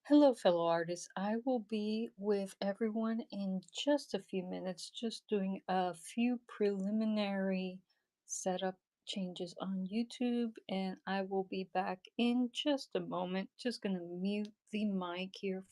Hello, fellow artists. I will be with everyone in just a few minutes, just doing a few preliminary setup changes on YouTube, and I will be back in just a moment. Just going to mute the mic here.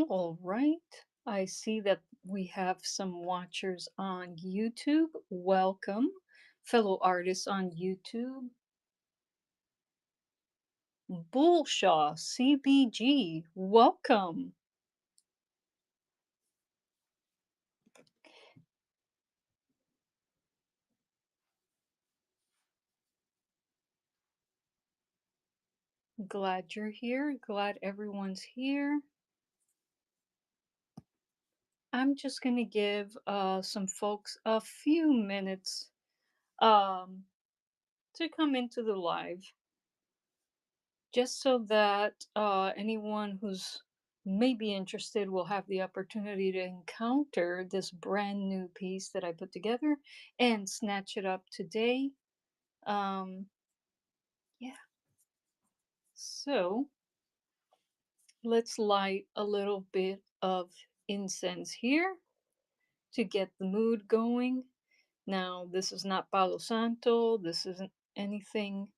All right. I see that we have some watchers on YouTube. Welcome, fellow artists on YouTube. Bullshaw CBG, welcome. Glad you're here. Glad everyone's here. I'm just going to give some folks a few minutes um, to come into the live, just so that anyone who's maybe interested will have the opportunity to encounter this brand new piece that I put together and snatch it up today. Um, yeah, so let's light a little bit of incense here to get the mood going. Now, this is not Palo Santo, this isn't anything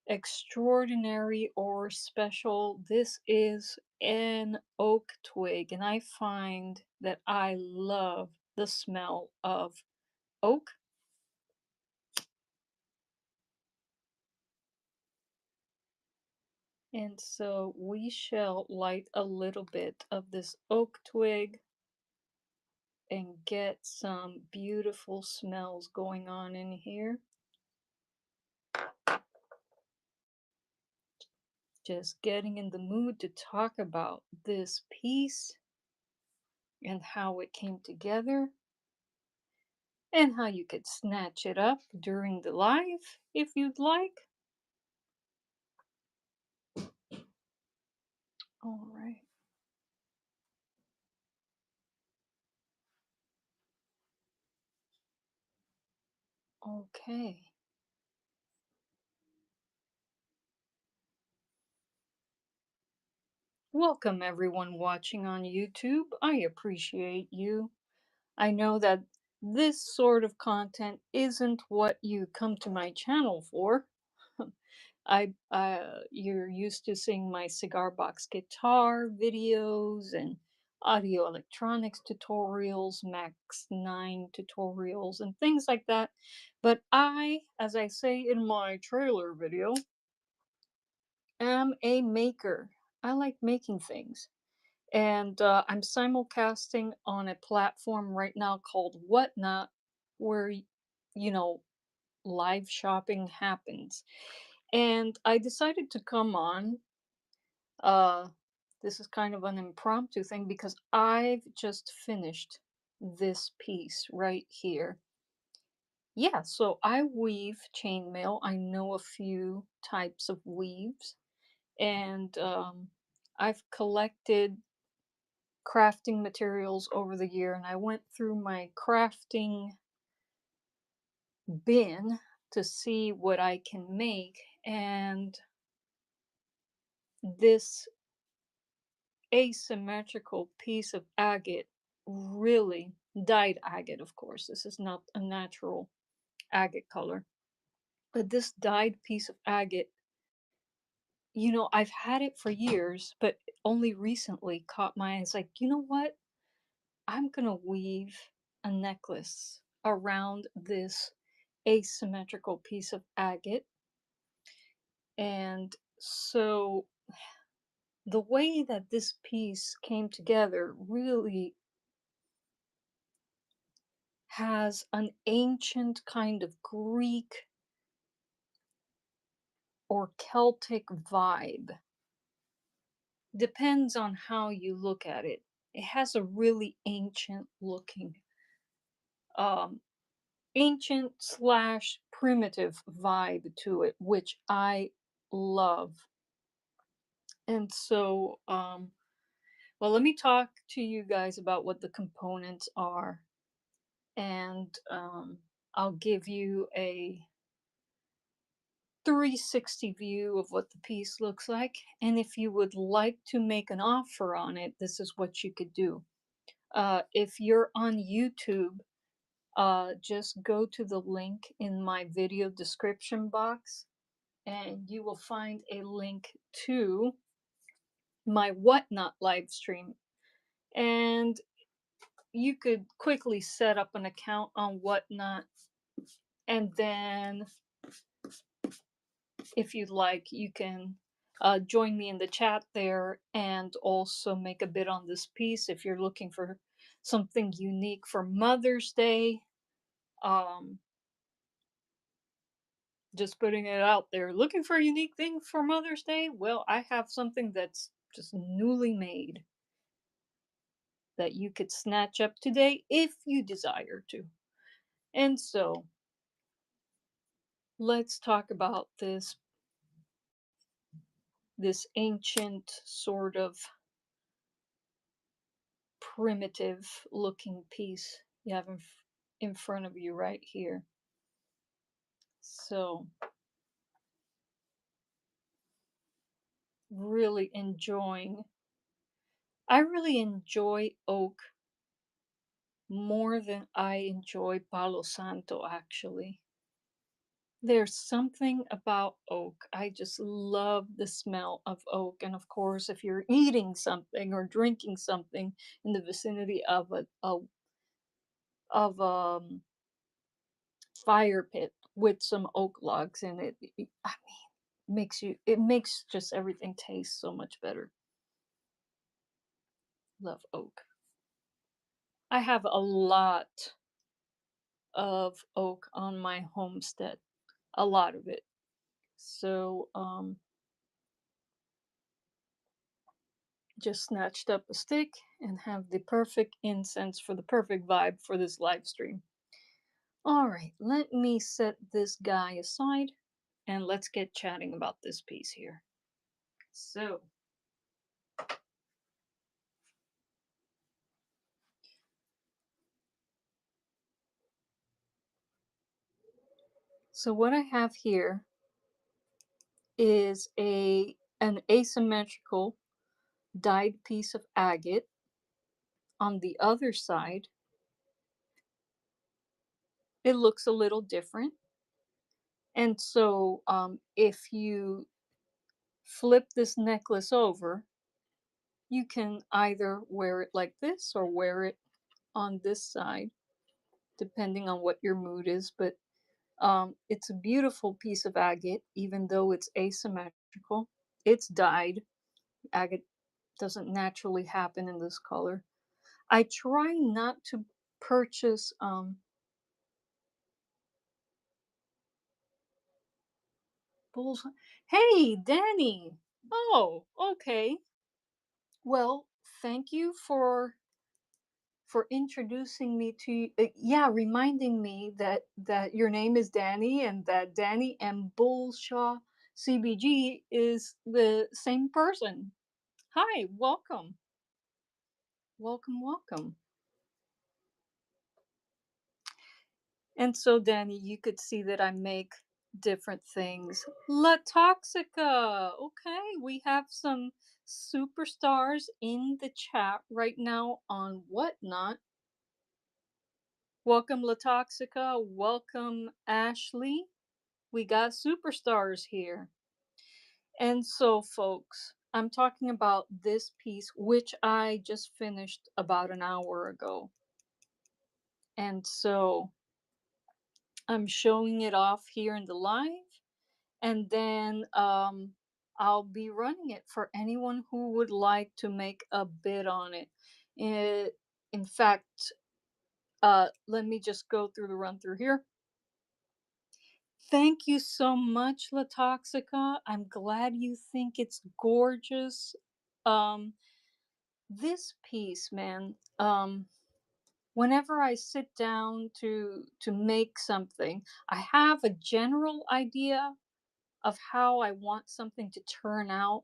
extraordinary or special. This is an oak twig, and I find that I love the smell of oak. And so we shall light a little bit of this oak twig and get some beautiful smells going on in here. Just getting in the mood to talk about this piece and how it came together and how you could snatch it up during the live if you'd like. All right. Okay. Welcome, everyone watching on YouTube. I appreciate you. I know that this sort of content isn't what you come to my channel for. You're used to seeing my cigar box guitar videos and audio electronics tutorials, Max 9 tutorials, and things like that. But I, as I say in my trailer video, am a maker. I like making things. And I'm simulcasting on a platform right now called Whatnot, where, you know, live shopping happens. And I decided to come on uh, This is kind of an impromptu thing because I've just finished this piece right here. Yeah, so I weave chainmail. I know a few types of weaves, and I've collected crafting materials over the year, and I went through my crafting bin to see what I can make, and this asymmetrical piece of agate, really dyed agate, of course. This is not a natural agate color, but this dyed piece of agate, I've had it for years, but only recently caught my eye. It's like, you know what? I'm gonna weave a necklace around this asymmetrical piece of agate. And so the way that this piece came together really has an ancient kind of Greek or Celtic vibe. Depends on how you look at it. It has a really ancient looking, um, ancient slash primitive vibe to it, which I love. And so, well, let me talk to you guys about what the components are, and I'll give you a 360 view of what the piece looks like. And if you would like to make an offer on it, this is what you could do. If you're on YouTube, just go to the link in my video description box, and you will find a link to my Whatnot live stream. And you could quickly set up an account on Whatnot, and then if you'd like, you can join me in the chat there and also make a bid on this piece if you're looking for something unique for Mother's Day. Um, just putting it out there. Looking for a unique thing for Mother's Day? Well, I have something that's just newly made that you could snatch up today if you desire to. And so, let's talk about this ancient sort of primitive looking piece you have in front of you right here. So, really enjoying. I really enjoy oak more than I enjoy Palo Santo, actually. There's something about oak. I just love the smell of oak. And of course, if you're eating something or drinking something in the vicinity of a fire pit with some oak logs in it, I mean, it makes just everything taste so much better. Love oak. I have a lot of oak on my homestead, a lot of it. So, just snatched up a stick and have the perfect incense for the perfect vibe for this live stream. All right, let me set this guy aside and let's get chatting about this piece here. So what I have here is an asymmetrical dyed piece of agate. On the other side, it looks a little different. And so if you flip this necklace over, you can either wear it like this or wear it on this side, depending on what your mood is. But it's a beautiful piece of agate, even though it's asymmetrical. It's dyed. Agate doesn't naturally happen in this color. I try not to purchase bulls. Hey, Danny. Oh, okay. Well, thank you for introducing me to yeah, reminding me that your name is Danny and that Danny and Bullshaw CBG is the same person. Hi, welcome. Welcome, welcome. And so, Danny, you could see that I make different things. La Toxica. Okay, we have some superstars in the chat right now on Whatnot. Welcome, La Toxica. Welcome, Ashley. We got superstars here. And so, folks, I'm talking about this piece, which I just finished about an hour ago. And so I'm showing it off here in the live. And then I'll be running it for anyone who would like to make a bid on it. Eh, in fact, let me just go through the run through here. Thank you so much, La Toxica. I'm glad you think it's gorgeous. Um, this piece, man. Whenever I sit down to make something, I have a general idea of how I want something to turn out,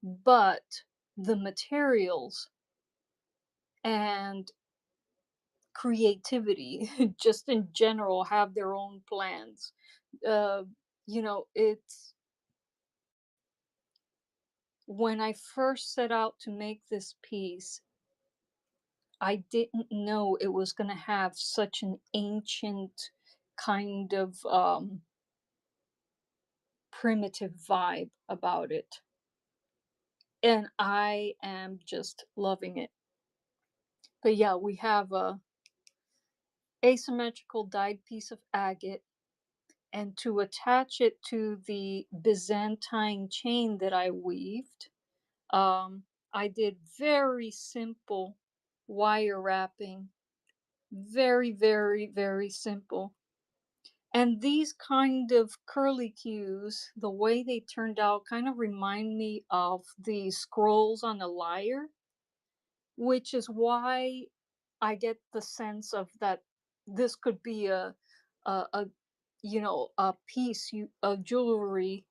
but the materials and creativity just in general have their own plans. Uh, it's when I first set out to make this piece, I didn't know it was going to have such an ancient kind of primitive vibe about it. And I am just loving it. But yeah, we have a asymmetrical dyed piece of agate, and to attach it to the Byzantine chain that I weaved, I did very simple wire wrapping, very, very, very simple. And these kind of curly cues, the way they turned out, kind of remind me of the scrolls on a lyre, which is why I get the sense of that this could be a a piece of jewelry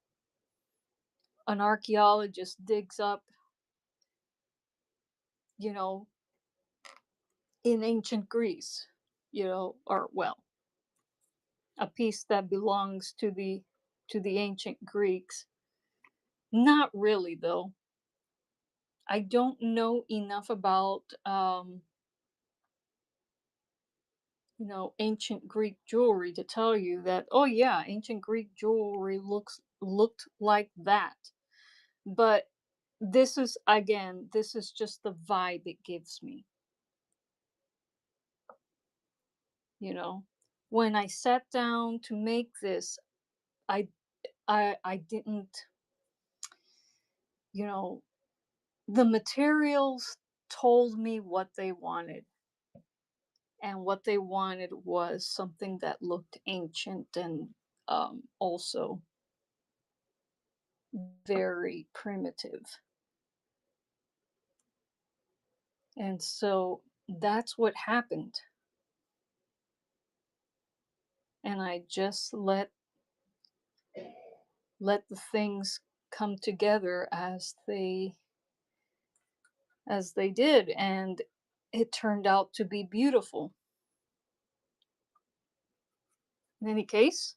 an archaeologist digs up, you know, in ancient Greece, or well, a piece that belongs to the ancient Greeks. Not really though. I don't know enough about ancient Greek jewelry to tell you that, oh yeah, ancient Greek jewelry looked like that. But this is just the vibe it gives me, you know. When I sat down to make this, I I didn't, you know, the materials told me what they wanted. And what they wanted was something that looked ancient and also very primitive. And so that's what happened. And I just let the things come together as they did, and it turned out to be beautiful. In any case,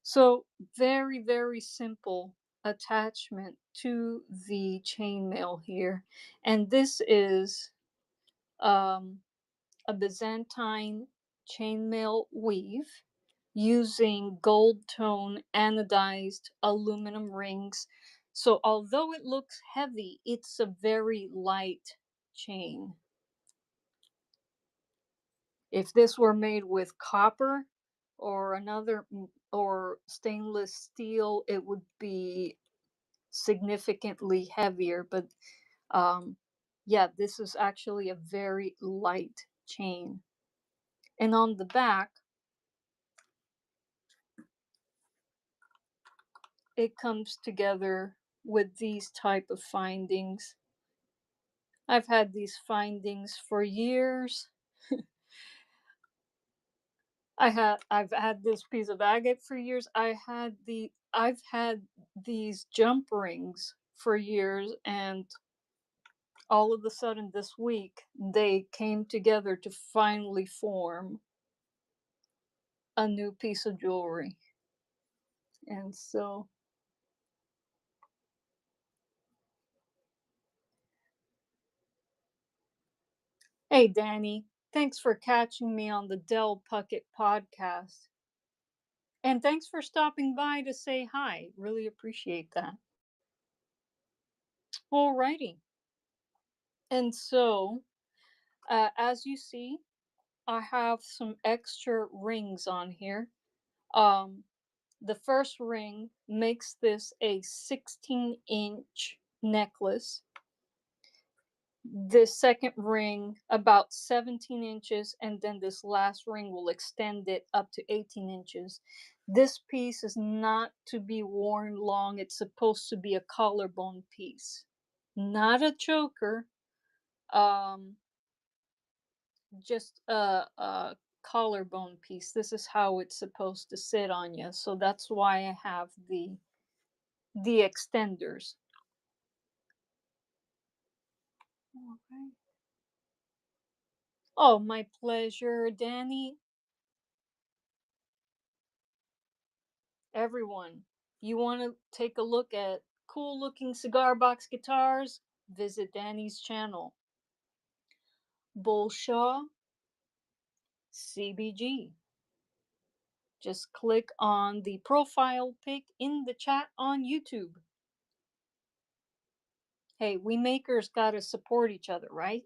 so very, very simple attachment to the chainmail here. And this is um, a Byzantine chainmail weave using gold tone anodized aluminum rings. So although it looks heavy, it's a very light chain. If this were made with copper or or stainless steel, it would be significantly heavier. But yeah, this is actually a very light chain. And on the back, it comes together with these type of findings. I've had these findings for years. I've had this piece of agate for years. I've had these jump rings for years, and all of a sudden this week they came together to finally form a new piece of jewelry. And so, hey Danny, thanks for catching me on the Del Puckett podcast. And thanks for stopping by to say hi. Really appreciate that. Alrighty. And so, as you see, I have some extra rings on here. Um, the first ring makes this a 16-inch necklace. The second ring about 17 inches, and then this last ring will extend it up to 18 inches. This piece is not to be worn long. It's supposed to be a collarbone piece, not a choker. Um, just a collarbone piece. This is how it's supposed to sit on you. So that's why I have the extenders. Okay. Oh, my pleasure, Danny. Everyone, you want to take a look at cool looking cigar box guitars? Visit Danny's channel, Bullshaw CBG. Just click on the profile pic in the chat on YouTube. Hey, we makers got to support each other, right?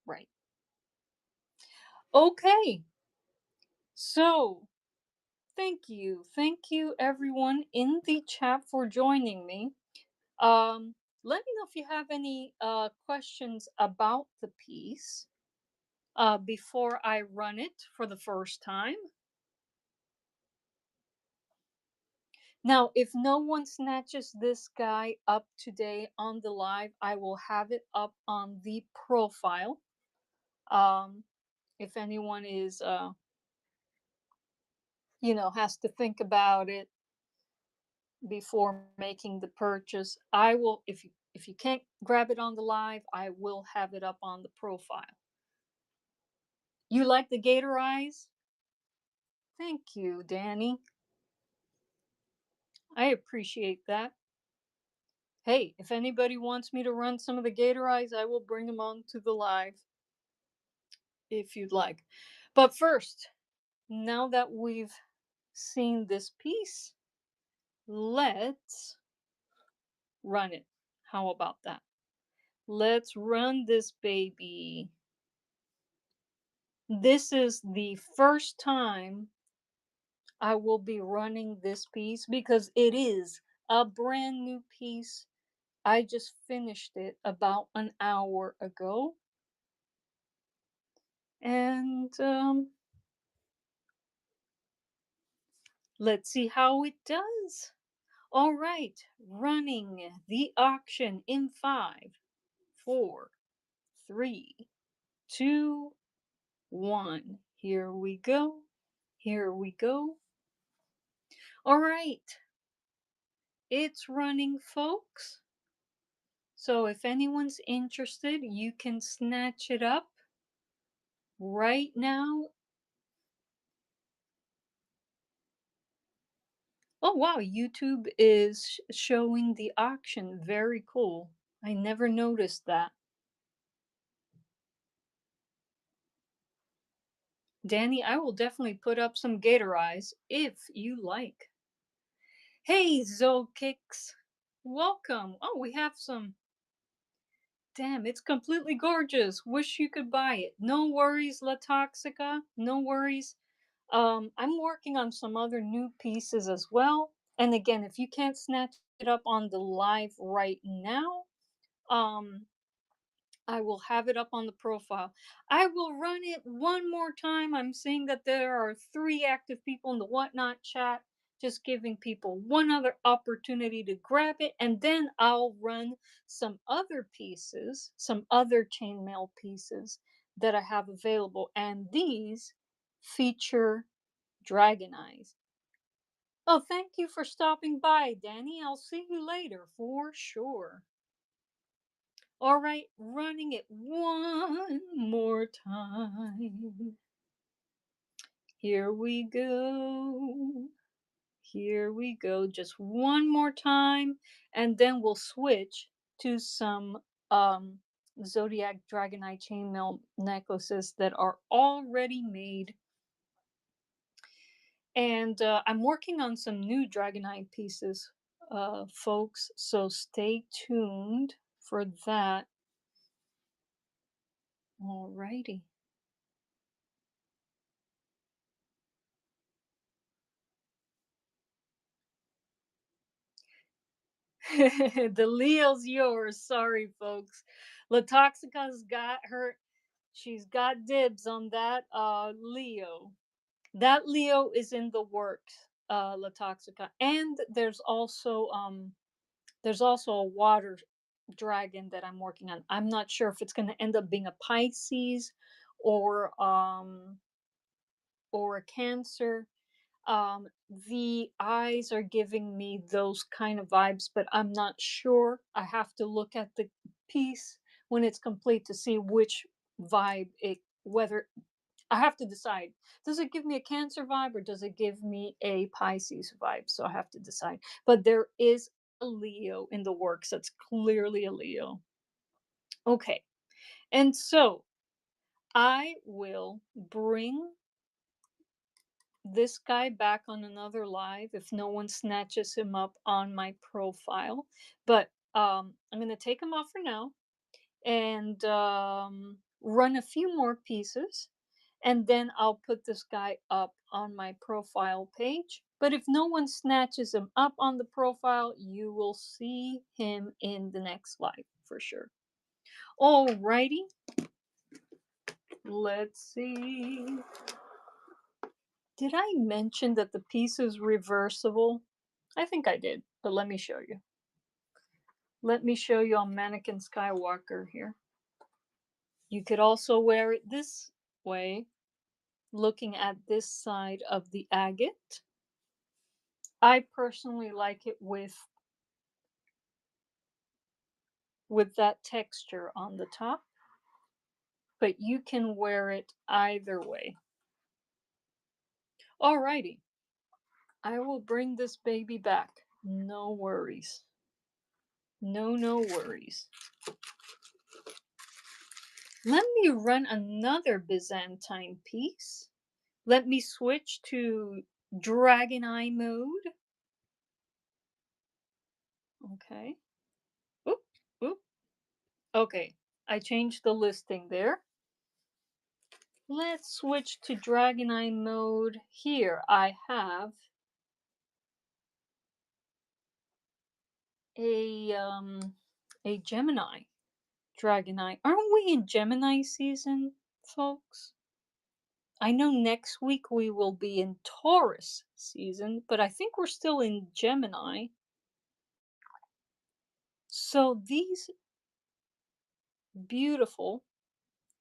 Right. Okay. So, thank you. Thank you everyone in the chat for joining me. Let me know if you have any questions about the piece before I run it for the first time. Now, if no one snatches this guy up today on the live, I will have it up on the profile. Um, if anyone is, has to think about it before making the purchase, I will. If you can't grab it on the live, I will have it up on the profile. You like the gator eyes? Thank you, Danny. I appreciate that. Hey, if anybody wants me to run some of the gator eyes, I will bring them on to the live if you'd like. But first, now that we've seen this piece, let's run it. How about that? Let's run this baby. This is the first time I will be running this piece because it is a brand new piece. I just finished it about an hour ago. And let's see how it does. All right, running the auction in 5, 4, 3, 2, 1. Here we go. Here we go. All right, it's running, folks. So if anyone's interested, you can snatch it up right now. Oh, wow, YouTube is showing the auction. Very cool. I never noticed that. Danny, I will definitely put up some gator eyes if you like. Hey, Zokix. Welcome. Oh, we have some. Damn, it's completely gorgeous. Wish you could buy it. No worries, La Toxica. No worries. I'm working on some other new pieces as well. And again, if you can't snatch it up on the live right now, um, I will have it up on the profile. I will run it one more time. I'm seeing that there are 3 active people in the Whatnot chat. Just giving people one other opportunity to grab it, and then I'll run some other pieces, some other chainmail pieces that I have available, and these feature dragon eyes. Oh, thank you for stopping by, Danny. I'll see you later for sure. All right, running it one more time. Here we go. Here we go. Just one more time, and then we'll switch to some Zodiac Dragonite chainmail necklaces that are already made. And I'm working on some new Dragonite pieces, folks. So stay tuned for that. Alrighty. The Leo's yours. Sorry, folks. Latoxica's got her. She's got dibs on that Leo. That Leo is in the works, Latoxica. And there's also a water dragon that I'm working on. I'm not sure if it's going to end up being a Pisces or um or a Cancer. The eyes are giving me those kind of vibes, but I'm not sure. I have to look at the piece when it's complete to see which vibe it, whether I have to decide. Does it give me a Cancer vibe or does it give me a Pisces vibe? So I have to decide. But there is a Leo in the works. That's clearly a Leo. Okay. And so I will bring this guy back on another live if no one snatches him up on my profile. But I'm going to take him off for now and run a few more pieces. And then I'll put this guy up on my profile page. But if no one snatches him up on the profile, you will see him in the next live for sure. Alrighty, let's see. Did I mention that the piece is reversible? I think I did, but let me show you. Let me show you on Mannequin Skywalker here. You could also wear it this way, looking at this side of the agate. I personally like it with that texture on the top, but you can wear it either way. Alrighty, I will bring this baby back. No worries. No worries. Let me run another Byzantine piece. Let me switch to Dragon Eye mode. Okay. Oop, oop. Okay, I changed the listing there. Let's switch to Dragon Eye mode. Here I have a Gemini Dragon Eye. Aren't we in Gemini season, folks? I know next week we will be in Taurus season, but I think we're still in Gemini. So these beautiful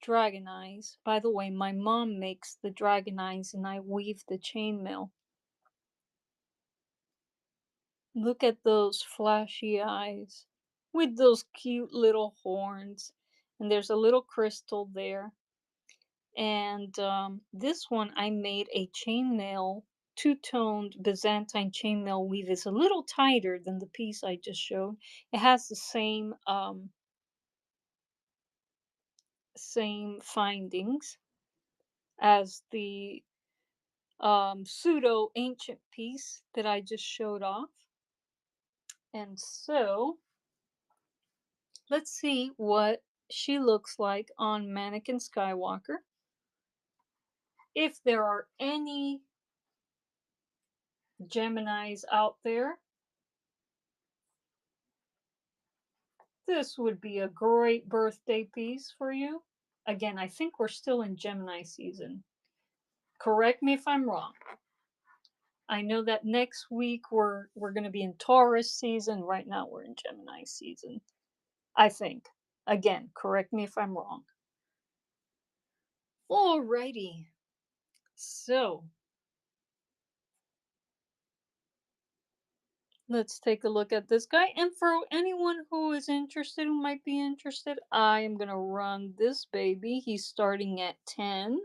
dragon eyes. By the way, my mom makes the dragon eyes and I weave the chainmail. Look at those flashy eyes with those cute little horns. And there's a little crystal there. And this one I made a chainmail, two-toned Byzantine chainmail weave. It's a little tighter than the piece I just showed. It has the same findings as the pseudo ancient piece that I just showed off. And so let's see what she looks like on Mannequin Skywalker. If there are any Geminis out there, this would be a great birthday piece for you. Again, I think we're still in Gemini season. Correct me if I'm wrong. I know that next week we're going to be in Taurus season. Right now we're in Gemini season. I think. Again, correct me if I'm wrong. Alrighty. So let's take a look at this guy. And for anyone who is interested, who might be interested, I am going to run this baby. He's starting at 10.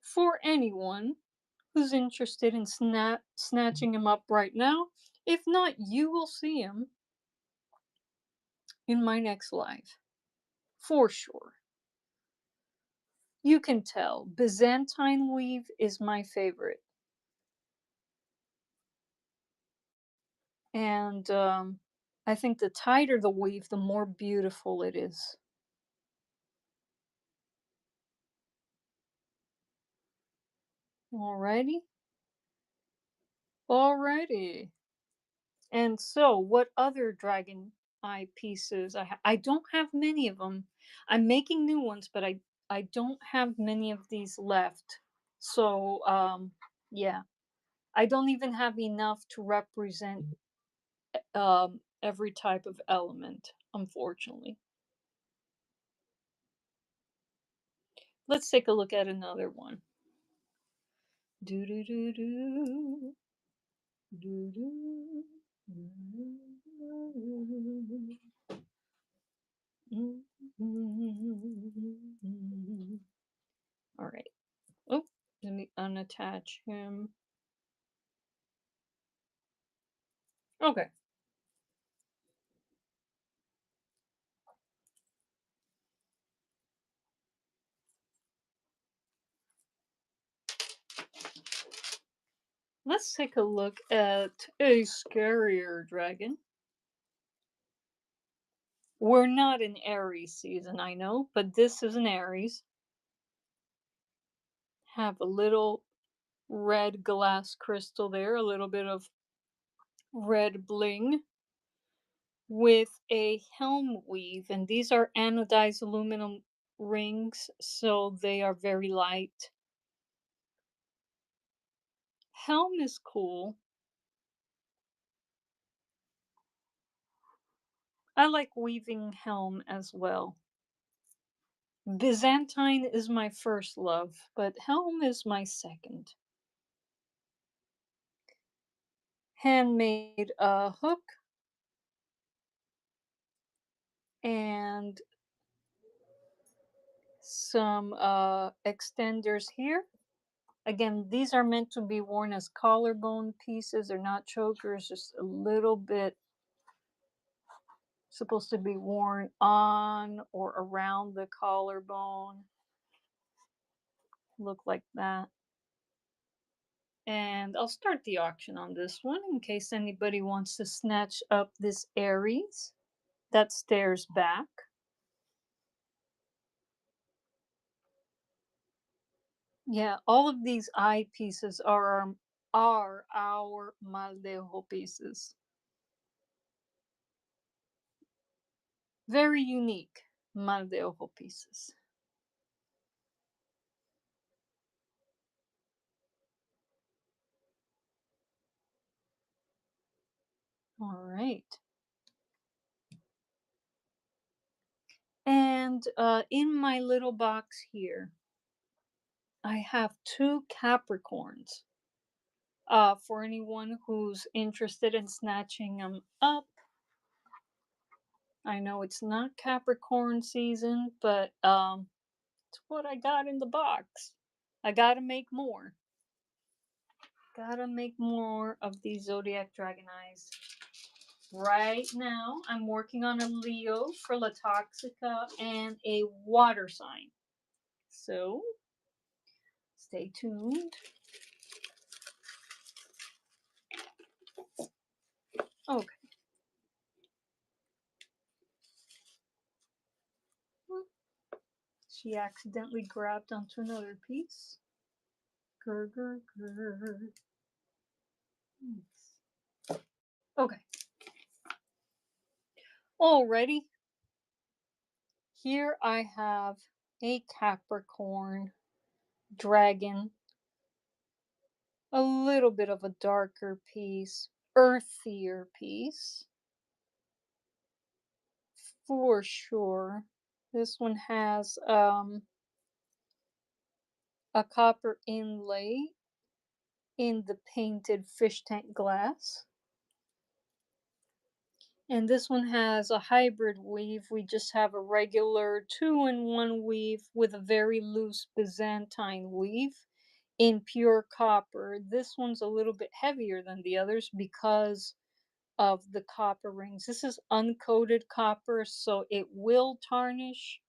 For anyone who's interested in snatching him up right now, if not, you will see him in my next live. For sure. You can tell. Byzantine weave is my favorite. And I think the tighter the weave, the more beautiful it is. Alrighty. Alrighty. And so, what other dragon eye pieces I don't have many of them. I'm making new ones, but I don't have many of these left. So, yeah, I don't even have enough to represent every type of element, unfortunately. Let's take a look at another one. Do do do do do do. All right. Oh, let me unattach him. Okay. Let's take a look at a scarier dragon. We're not in Aries season, I know, but this is an Aries. Have a little red glass crystal there, a little bit of red bling with a helm weave. And these are anodized aluminum rings, so they are very light. Helm is cool. I like weaving helm as well. Byzantine is my first love, but helm is my second. Handmade hook and some extenders here. Again, these are meant to be worn as collarbone pieces. They're not chokers, just a little bit supposed to be worn on or around the collarbone. Look like that. And I'll start the auction on this one in case anybody wants to snatch up this Aries that stares back. Yeah, all of these eye pieces are our mal de ojo pieces. Very unique mal de ojo pieces. All right. And in my little box here, I have two Capricorns. For anyone who's interested in snatching them up, I know it's not Capricorn season, but it's what I got in the box. I gotta make more. Gotta make more of these Zodiac Dragon Eyes. Right now, I'm working on a Leo for La Toxica and a water sign. So, stay tuned. Okay. She accidentally grabbed onto another piece. Grr, grr, grr. Okay. Alrighty. Here I have a Capricorn dragon a little bit of a darker piece, earthier piece, for sure. This one has a copper inlay in the painted fish tank glass. And this one has a hybrid weave. We just have a regular 2-in-1 weave with a very loose Byzantine weave in pure copper. This one's a little bit heavier than the others because of the copper rings. This is uncoated copper, so it will tarnish.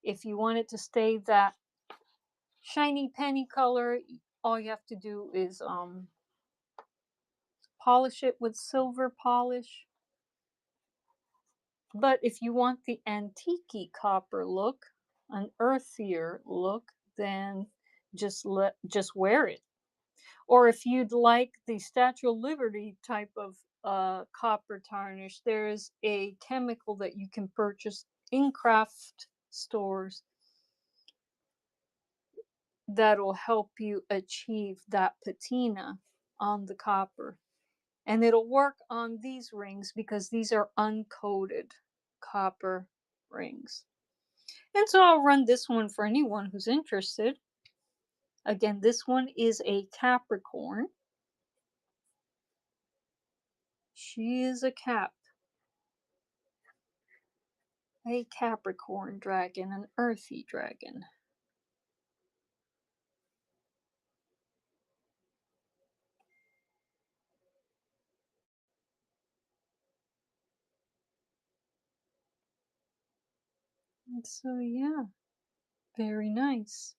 If you want it to stay that shiny penny color, all you have to do is polish it with silver polish. But if you want the antique copper look, an earthier look, then just wear it. Or if you'd like the Statue of Liberty type of copper tarnish, there is a chemical that you can purchase in craft stores that'll help you achieve that patina on the copper. And it'll work on these rings because these are uncoated copper rings. And so I'll run this one for anyone who's interested. Again, this one is a Capricorn. She is a Capricorn dragon, an earthy dragon. And so yeah, very nice.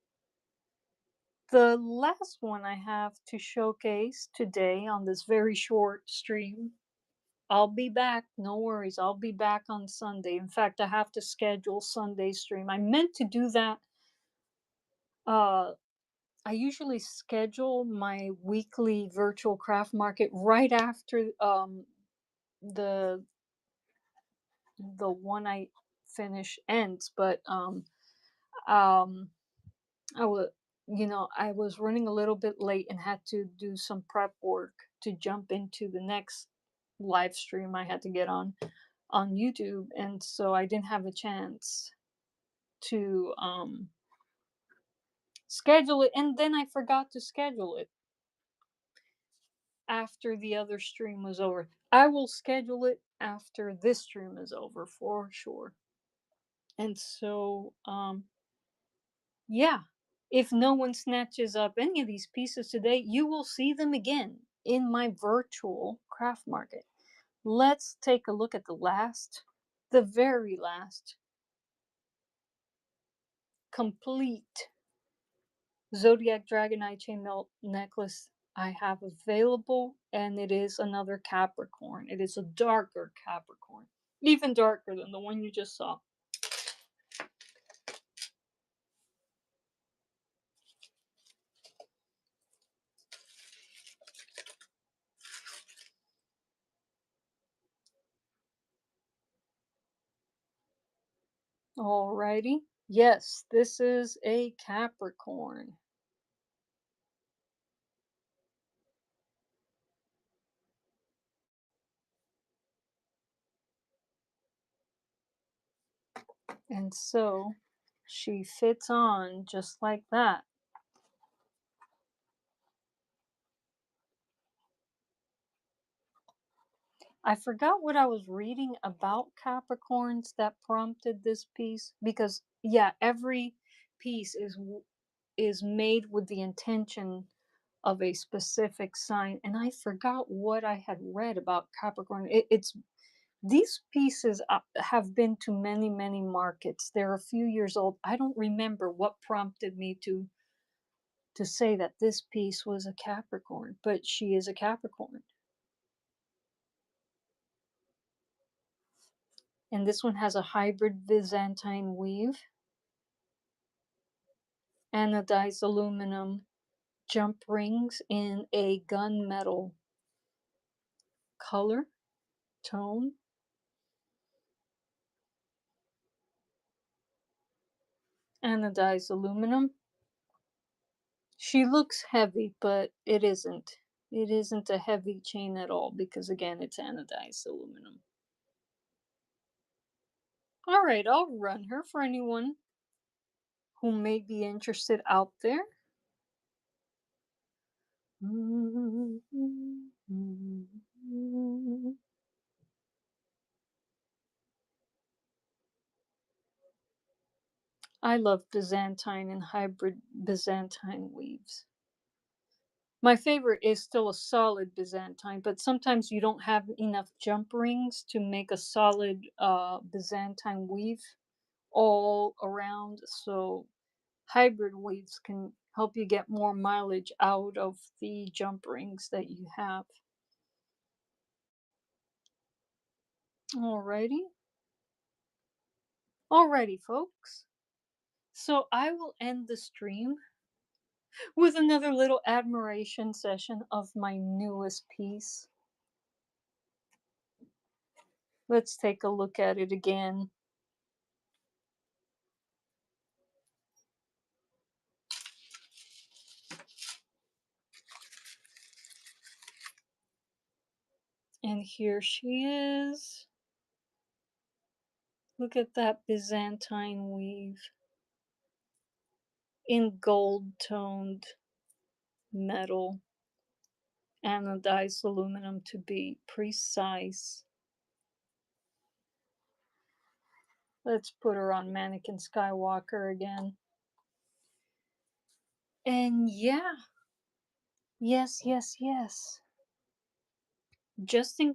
The last one I have to showcase today on this very short stream, I'll be back, no worries. I'll be back on Sunday. In fact, I have to schedule Sunday stream. I meant to do that. Uh, I usually schedule my weekly virtual craft market right after the the one I finish ends, but um I was I was running a little bit late and had to do some prep work to jump into the next live stream I had to get on YouTube, and so I didn't have a chance to schedule it, and then I forgot to schedule it after the other stream was over. I will schedule it after this stream is over for sure. And so yeah, if no one snatches up any of these pieces today, you will see them again in my virtual craft market. Let's take a look at the very last complete Zodiac Dragon Eye Chain Melt necklace I have available, and it is another Capricorn. It is a darker Capricorn, even darker than the one you just saw. Alrighty. Yes, this is a Capricorn. And so she fits on just like that. I forgot what I was reading about Capricorns that prompted this piece because yeah, every piece is made with the intention of a specific sign, and I forgot what I had read about Capricorn. It's these pieces have been to many markets. They're a few years old. I don't remember what prompted me to say that this piece was a Capricorn, but she is a Capricorn. And this one has a hybrid Byzantine weave, anodized aluminum jump rings in a gunmetal color tone, anodized aluminum, She looks heavy, but it isn't. It isn't a heavy chain at all because, again, it's anodized aluminum. All right, I'll run her for anyone who may be interested out there. I love Byzantine and hybrid Byzantine weaves. My favorite is still a solid Byzantine, but sometimes you don't have enough jump rings to make a solid Byzantine weave all around. So hybrid weaves can help you get more mileage out of the jump rings that you have. Alrighty. Alrighty, folks. So I will end the stream with another little admiration session of my newest piece. Let's take a look at it again. And here she is. Look at that Byzantine weave in gold toned metal, anodized aluminum to be precise. Let's put her on Mannequin Skywalker again. And yeah, yes. Just in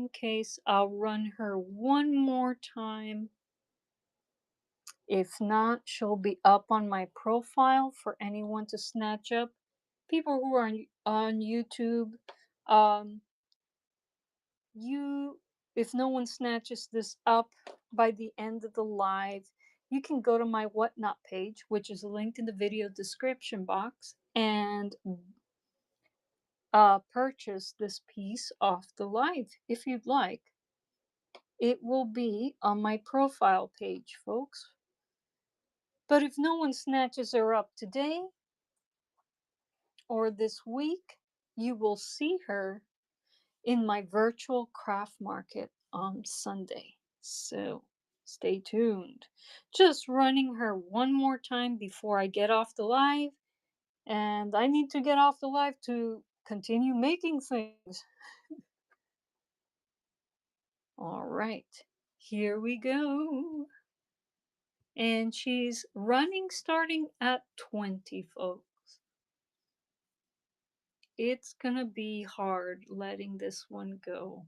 case, I'll run her one more time. If not, she'll be up on my profile for anyone to snatch up. People who are on YouTube, um, you, if no one snatches this up by the end of the live, you can go to my Whatnot page, which is linked in the video description box, and purchase this piece off the live if you'd like. It will be on my profile page, folks. But if no one snatches her up today or this week, you will see her in my virtual craft market on Sunday. So stay tuned. Just running her one more time before I get off the live. And I need to get off the live to continue making things. All right, here we go. And she's running starting at 20, folks. It's gonna be hard letting this one go.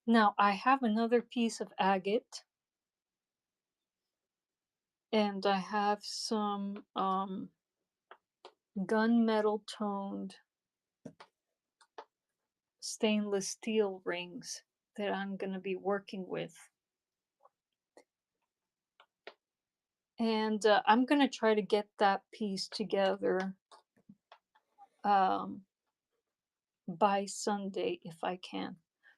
Now, I have another piece of agate, and I have some gunmetal toned stainless steel rings that I'm going to be working with. And I'm going to try to get that piece together by Sunday if I can.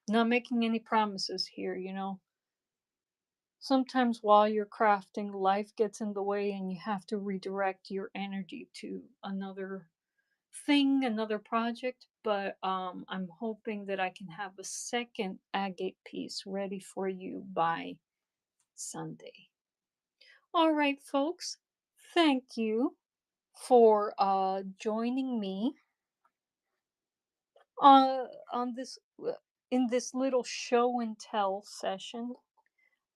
Not making any promises here, you know. Sometimes while you're crafting, life gets in the way and you have to redirect your energy to another thing, another project. But I'm hoping that I can have a second agate piece ready for you by Sunday. All right, folks, thank you for joining me on this in this little show and tell session.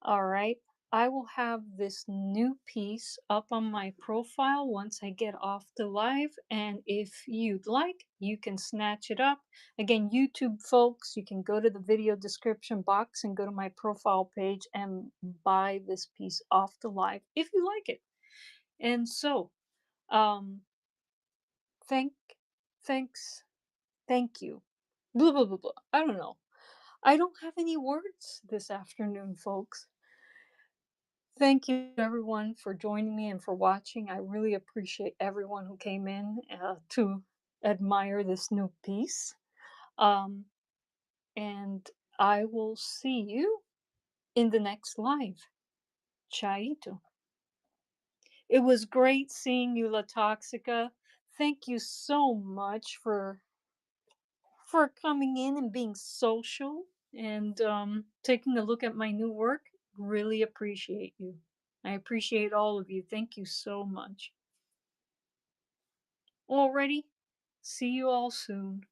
All right. I will have this new piece up on my profile once I get off the live. And if you'd like, you can snatch it up. Again, YouTube folks, you can go to the video description box and go to my profile page and buy this piece off the live if you like it. And so, um, thank, thanks, thank you. Blah, blah, blah, blah. I don't know. I don't have any words this afternoon, folks. Thank you, everyone, for joining me and for watching. I really appreciate everyone who came in to admire this new piece. Um, and I will see you in the next live. Chaito. It was great seeing you, La Toxica. Thank you so much for coming in and being social and taking a look at my new work. Really appreciate you. I appreciate all of you. Thank you so much. Already, see you all soon.